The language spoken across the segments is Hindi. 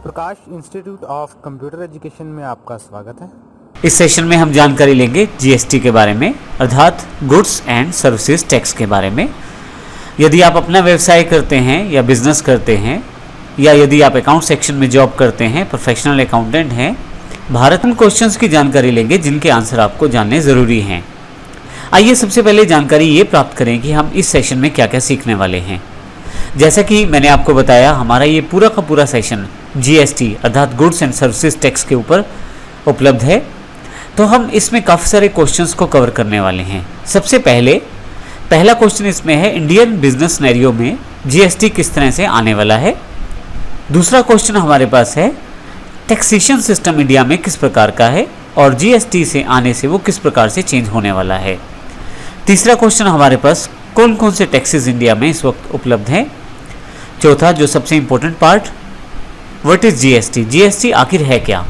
Prakash institute of computer education में आपका स्वागत है। इस सेशन में हम जानकारी लेंगे जीएसटी के बारे में, अर्थात गुड्स एंड सर्विसेज टैक्स के बारे में। यदि आप अपना व्यवसाय करते हैं या बिजनेस करते हैं, या यदि आप अकाउंट सेक्शन में जॉब करते हैं, प्रोफेशनल अकाउंटेंट हैं, भारत में क्वेश्चंस की जानकारी लेंगे जिनके आंसर आपको जानने ज़रूरी हैं। आइए सबसे पहले जानकारी ये प्राप्त करें कि हम इस सेशन में क्या क्या सीखने वाले हैं। जैसा कि मैंने आपको बताया, हमारा ये पूरा का पूरा सेशन जीएसटी अर्थात गुड्स एंड सर्विसेज टैक्स के ऊपर उपलब्ध है, तो हम इसमें काफ़ी सारे क्वेश्चंस को कवर करने वाले हैं। सबसे पहला क्वेश्चन इसमें है, इंडियन बिजनेस सिनेरियो में जीएसटी किस तरह से आने वाला है। दूसरा क्वेश्चन हमारे पास है, टैक्सेशन सिस्टम इंडिया में किस प्रकार का है और जीएसटी से आने से वो किस प्रकार से चेंज होने वाला है। तीसरा क्वेश्चन हमारे पास, कौन कौन से टैक्सेस इंडिया में इस वक्त उपलब्ध हैं। चौथा, जो सबसे important part, what is GST, GST आखिर है क्या।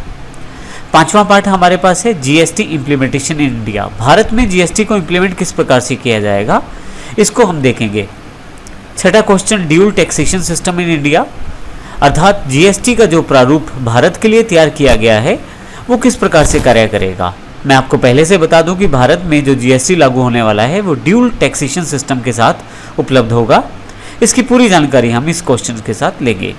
पांचवा पार्ट हमारे पास है, GST implementation in India, Bharat में जीएसटी को इंप्लीमेंट किस प्रकार से किया जाएगा, इसको हम देखेंगे। छठा question, dual taxation system in India, अर्थात जीएसटी का जो प्रारूप भारत के लिए तैयार किया गया है वो किस प्रकार से कार्य करेगा। मैं आपको पहले से बता दूं कि भारत में जो जीएसटी लागू होने वाला है वो ड्यूल टैक्सेशन सिस्टम के साथ उपलब्ध होगा। इसकी पूरी जानकारी हम इस क्वेश्चन के साथ लेंगे।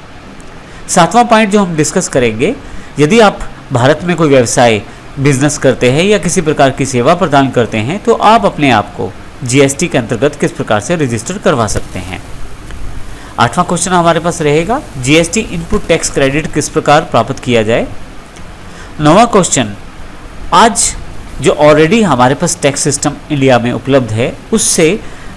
सातवां पॉइंट जो हम डिस्कस करेंगे, यदि आप भारत में कोई व्यवसाय बिजनेस करते हैं या किसी प्रकार की सेवा प्रदान करते हैं तो आप अपने आप को जीएसटी के अंतर्गत किस प्रकार से रजिस्टर करवा सकते हैं। आठवां क्वेश्चन हमारे पास रहेगा, जीएसटी इनपुट टैक्स क्रेडिट किस प्रकार प्राप्त किया जाए। नौवां क्वेश्चन, आज जो ऑलरेडी हमारे पास टैक्स सिस्टम इंडिया में उपलब्ध है उससे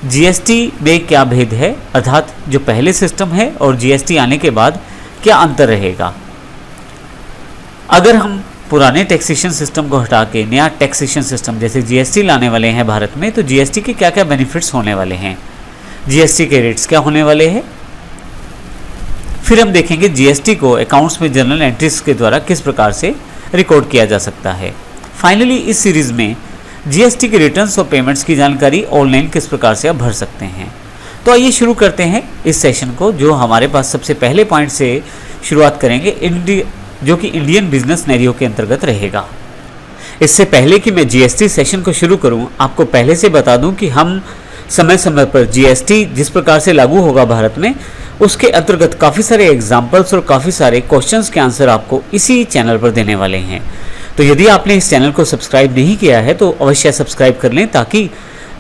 जीएसटी में क्या भेद है, अर्थात जो पहले सिस्टम है और जीएसटी आने के बाद क्या अंतर रहेगा। अगर हम पुराने टैक्सेशन सिस्टम को हटा के नया टैक्सेशन सिस्टम जैसे जीएसटी लाने वाले हैं भारत में, तो जीएसटी के क्या क्या बेनिफिट्स होने वाले हैं, जीएसटी के रेट्स क्या होने वाले हैं। फिर हम देखेंगे जीएसटी को अकाउंट्स में जर्नल एंट्रीज के द्वारा किस प्रकार से रिकॉर्ड किया जा सकता है। फाइनली इस सीरीज में जीएसटी के रिटर्न्स और पेमेंट्स की जानकारी ऑनलाइन किस प्रकार से आप भर सकते हैं। तो आइए शुरू करते हैं इस सेशन को, जो हमारे पास सबसे पहले पॉइंट से शुरुआत करेंगे, जो कि इंडियन बिजनेस सिनेरियो के अंतर्गत रहेगा। इससे पहले कि मैं जीएसटी सेशन को शुरू करूं, आपको पहले से बता दूं कि हम समय समय पर जीएसटी जिस प्रकार से लागू होगा भारत में, उसके अंतर्गत काफ़ी सारे एग्जाम्पल्स और काफ़ी सारे क्वेश्चंस के आंसर आपको इसी चैनल पर देने वाले हैं। तो यदि आपने इस चैनल को सब्सक्राइब नहीं किया है तो अवश्य सब्सक्राइब कर लें, ताकि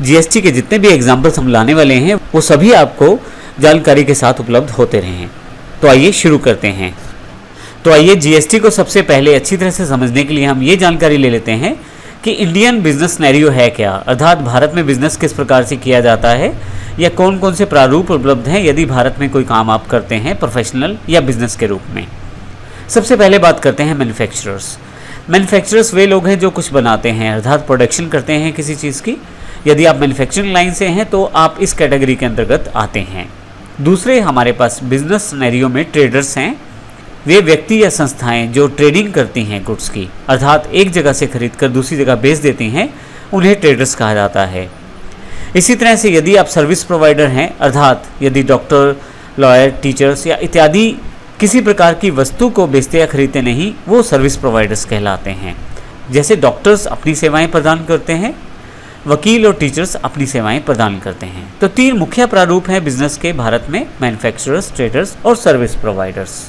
जीएसटी के जितने भी एग्जाम्पल्स हम लाने वाले हैं वो सभी आपको जानकारी के साथ उपलब्ध होते रहें। तो आइए शुरू करते हैं। तो आइए जीएसटी को सबसे पहले अच्छी तरह से समझने के लिए हम ये जानकारी ले लेते हैं कि इंडियन बिजनेस सिनेरियो है क्या, अर्थात भारत में बिजनेस किस प्रकार से किया जाता है या कौन कौन से प्रारूप उपलब्ध हैं यदि भारत में कोई काम आप करते हैं प्रोफेशनल या बिजनेस के रूप में। सबसे पहले बात करते हैं मैन्युफैक्चरर्स। मैन्युफैक्चरर्स वे लोग हैं जो कुछ बनाते हैं, अर्थात प्रोडक्शन करते हैं किसी चीज़ की। यदि आप मैन्युफैक्चरिंग लाइन से हैं तो आप इस कैटेगरी के अंतर्गत आते हैं। दूसरे हमारे पास बिजनेस सिनेरियो में ट्रेडर्स हैं। वे व्यक्ति या संस्थाएं जो ट्रेडिंग करती हैं गुड्स की, अर्थात एक जगह से खरीद कर दूसरी जगह बेच देती हैं, उन्हें ट्रेडर्स कहा जाता है। इसी तरह से यदि आप सर्विस प्रोवाइडर हैं, अर्थात यदि डॉक्टर, लॉयर, टीचर्स या इत्यादि किसी प्रकार की वस्तु को बेचते या खरीदते नहीं, वो सर्विस प्रोवाइडर्स कहलाते हैं। जैसे डॉक्टर्स अपनी सेवाएं प्रदान करते हैं, वकील और टीचर्स अपनी सेवाएं प्रदान करते हैं। तो तीन मुख्य प्रारूप हैं बिजनेस के भारत में, मैन्युफैक्चरर्स, ट्रेडर्स और सर्विस प्रोवाइडर्स।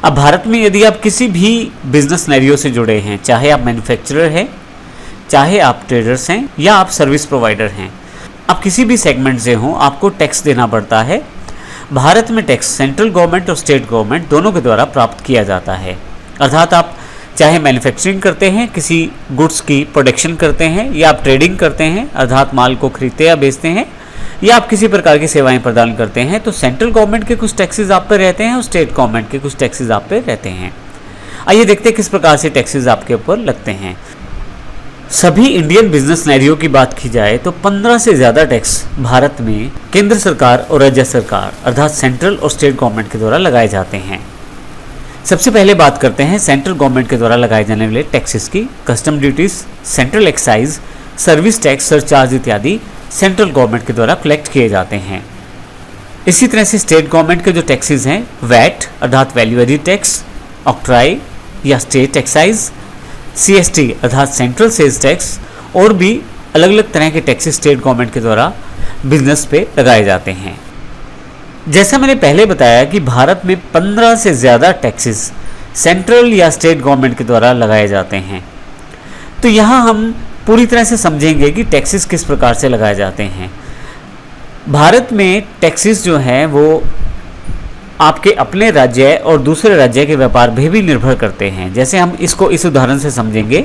अब भारत में यदि आप किसी भी बिजनेस सिनेरियो से जुड़े हैं, चाहे आप मैन्युफैक्चरर हैं, चाहे आप ट्रेडर्स हैं या आप सर्विस प्रोवाइडर हैं, आप किसी भी सेगमेंट से हों, आपको टैक्स देना पड़ता है। भारत में टैक्स सेंट्रल गवर्नमेंट और स्टेट गवर्नमेंट दोनों के द्वारा प्राप्त किया जाता है। अर्थात आप चाहे मैन्युफैक्चरिंग करते हैं, किसी गुड्स की प्रोडक्शन करते हैं, या आप ट्रेडिंग करते हैं अर्थात माल को खरीदते या बेचते हैं, या आप किसी प्रकार की सेवाएं प्रदान करते हैं, तो सेंट्रल गवर्नमेंट के कुछ टैक्सेस आप पे रहते हैं और स्टेट गवर्नमेंट के कुछ टैक्सेस आप पे रहते हैं। आइए देखते हैं किस प्रकार से टैक्सेस आपके ऊपर लगते हैं। सभी इंडियन बिजनेस सिनेरियो की बात की जाए तो 15 से ज़्यादा टैक्स भारत में केंद्र सरकार और राज्य सरकार अर्थात सेंट्रल और स्टेट गवर्नमेंट के द्वारा लगाए जाते हैं। सबसे पहले बात करते हैं सेंट्रल गवर्नमेंट के द्वारा लगाए जाने वाले टैक्सेस की। Custom duties, central excise, service tax, surcharge इत्यादि सेंट्रल गवर्नमेंट के द्वारा कलेक्ट किए जाते हैं। इसी तरह से स्टेट गवर्नमेंट के जो टैक्सेस हैं, वैट अर्थात वैल्यू एडिड टैक्स, ऑक्ट्राई या स्टेट एक्साइज, CST अर्थात सेंट्रल सेल्स टैक्स, और भी अलग अलग तरह के टैक्सेस स्टेट गवर्नमेंट के द्वारा बिजनेस पे लगाए जाते हैं। जैसा मैंने पहले बताया कि भारत में 15 से ज़्यादा टैक्सेस सेंट्रल या स्टेट गवर्नमेंट के द्वारा लगाए जाते हैं। तो यहाँ हम पूरी तरह से समझेंगे कि टैक्सेस किस प्रकार से लगाए जाते हैं। भारत में टैक्सेस जो हैं वो आपके अपने राज्य और दूसरे राज्य के व्यापार पे भी निर्भर करते हैं। जैसे हम इसको इस उदाहरण से समझेंगे,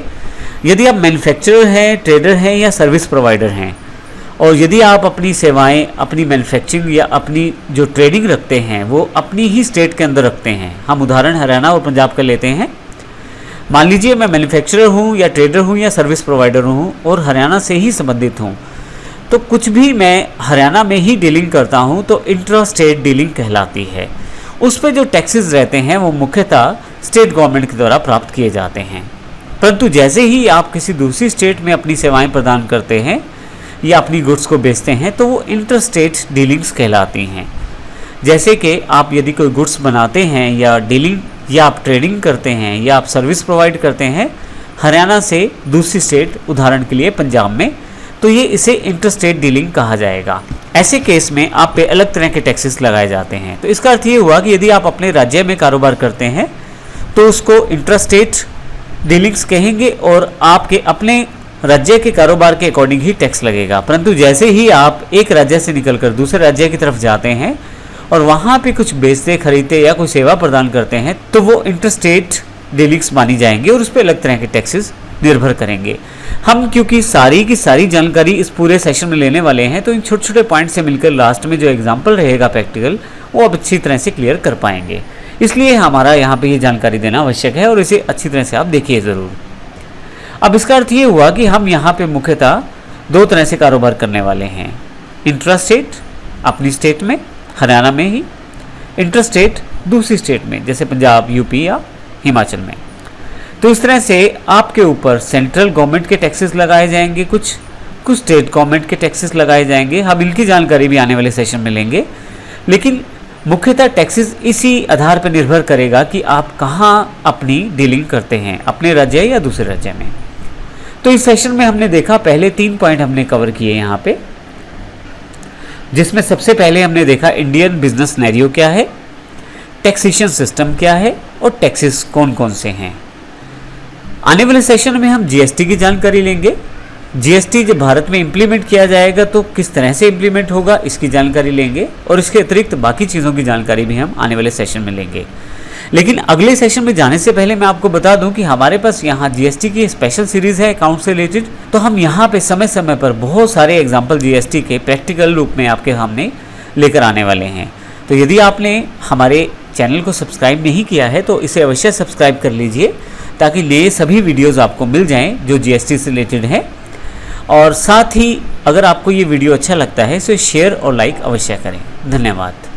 यदि आप मैन्युफैक्चरर हैं, ट्रेडर हैं या सर्विस प्रोवाइडर हैं, और यदि आप अपनी सेवाएं, अपनी मैन्युफैक्चरिंग या अपनी जो ट्रेडिंग रखते हैं वो अपनी ही स्टेट के अंदर रखते हैं। हम उदाहरण हरियाणा और पंजाब का लेते हैं। मान लीजिए मैं मैन्युफैक्चरर हूँ या ट्रेडर हूँ या सर्विस प्रोवाइडर हूँ और हरियाणा से ही संबंधित हूँ, तो कुछ भी मैं हरियाणा में ही डीलिंग करता हूँ तो इंट्रा स्टेट डीलिंग कहलाती है। उस पर जो टैक्सेस रहते हैं वो मुख्यतः स्टेट गवर्नमेंट के द्वारा प्राप्त किए जाते हैं। परंतु जैसे ही आप किसी दूसरी स्टेट में अपनी सेवाएं प्रदान करते हैं या अपनी गुड्स को बेचते हैं तो वो इंटर स्टेट डीलिंग्स कहलाती हैं। जैसे कि आप यदि कोई गुड्स बनाते हैं या डीलिंग या आप ट्रेडिंग करते हैं या आप सर्विस प्रोवाइड करते हैं हरियाणा से दूसरी स्टेट, उदाहरण के लिए पंजाब में, तो ये इसे इंटर स्टेट डीलिंग कहा जाएगा। ऐसे केस में आप पे अलग तरह के टैक्सेस लगाए जाते हैं। तो इसका अर्थ ये हुआ कि यदि आप अपने राज्य में कारोबार करते हैं तो उसको इंटर स्टेट डीलिंग्स कहेंगे और आपके अपने राज्य के कारोबार के अकॉर्डिंग ही टैक्स लगेगा। परंतु जैसे ही आप एक राज्य से निकलकर दूसरे राज्य की तरफ जाते हैं और वहाँ पे कुछ बेचते, खरीदते या कोई सेवा प्रदान करते हैं तो वो इंटरस्टेट डीलिंग्स मानी जाएंगी और उस पर अलग तरह के टैक्सेस निर्भर करेंगे। हम क्योंकि सारी की सारी जानकारी इस पूरे सेशन में लेने वाले हैं तो इन छोटे छोटे पॉइंट से मिलकर लास्ट में जो एग्जाम्पल रहेगा प्रैक्टिकल, वो आप अच्छी तरह से क्लियर कर पाएंगे। इसलिए हमारा यहाँ पे ये जानकारी देना आवश्यक है और इसे अच्छी तरह से आप देखिए ज़रूर। अब इसका अर्थ ये हुआ कि हम यहाँ पे मुख्यतः दो तरह से कारोबार करने वाले हैं। इंट्रा स्टेट अपनी स्टेट में, हरियाणा में ही, इंटर स्टेट दूसरी स्टेट में जैसे पंजाब, यूपी या हिमाचल में। तो इस तरह से आपके ऊपर सेंट्रल गवर्नमेंट के टैक्सेस लगाए जाएंगे, कुछ स्टेट गवर्नमेंट के टैक्सेस लगाए जाएंगे। हम इनकी जानकारी भी आने वाले सेशन में लेंगे, लेकिन मुख्यतः टैक्सेस इसी आधार पर निर्भर करेगा कि आप कहाँ अपनी डीलिंग करते हैं, अपने राज्य या दूसरे राज्य में। तो इस सेशन में हमने देखा, पहले 3 पॉइंट हमने कवर किए यहाँ पे, जिसमें सबसे पहले हमने देखा इंडियन बिजनेस सिनेरियो क्या है, टैक्सेशन सिस्टम क्या है और टैक्सेस कौन कौन से हैं। आने वाले सेशन में हम GST की जानकारी लेंगे। GST जब भारत में इम्प्लीमेंट किया जाएगा तो किस तरह से इम्प्लीमेंट होगा इसकी जानकारी लेंगे, और इसके अतिरिक्त बाकी चीज़ों की जानकारी भी हम आने वाले सेशन में लेंगे। लेकिन अगले सेशन में जाने से पहले मैं आपको बता दूं कि हमारे पास यहाँ GST की स्पेशल सीरीज़ है अकाउंट से रिलेटेड। तो हम यहाँ पे समय समय पर बहुत सारे एग्जाम्पल GST के प्रैक्टिकल रूप में आपके सामने लेकर आने वाले हैं। तो यदि आपने हमारे चैनल को सब्सक्राइब नहीं किया है तो इसे अवश्य सब्सक्राइब कर लीजिए, ताकि नए सभी वीडियोज़ आपको मिल जाएँ जो GST से रिलेटेड है। और साथ ही अगर आपको ये वीडियो अच्छा लगता है तो शेयर और लाइक अवश्य करें। धन्यवाद।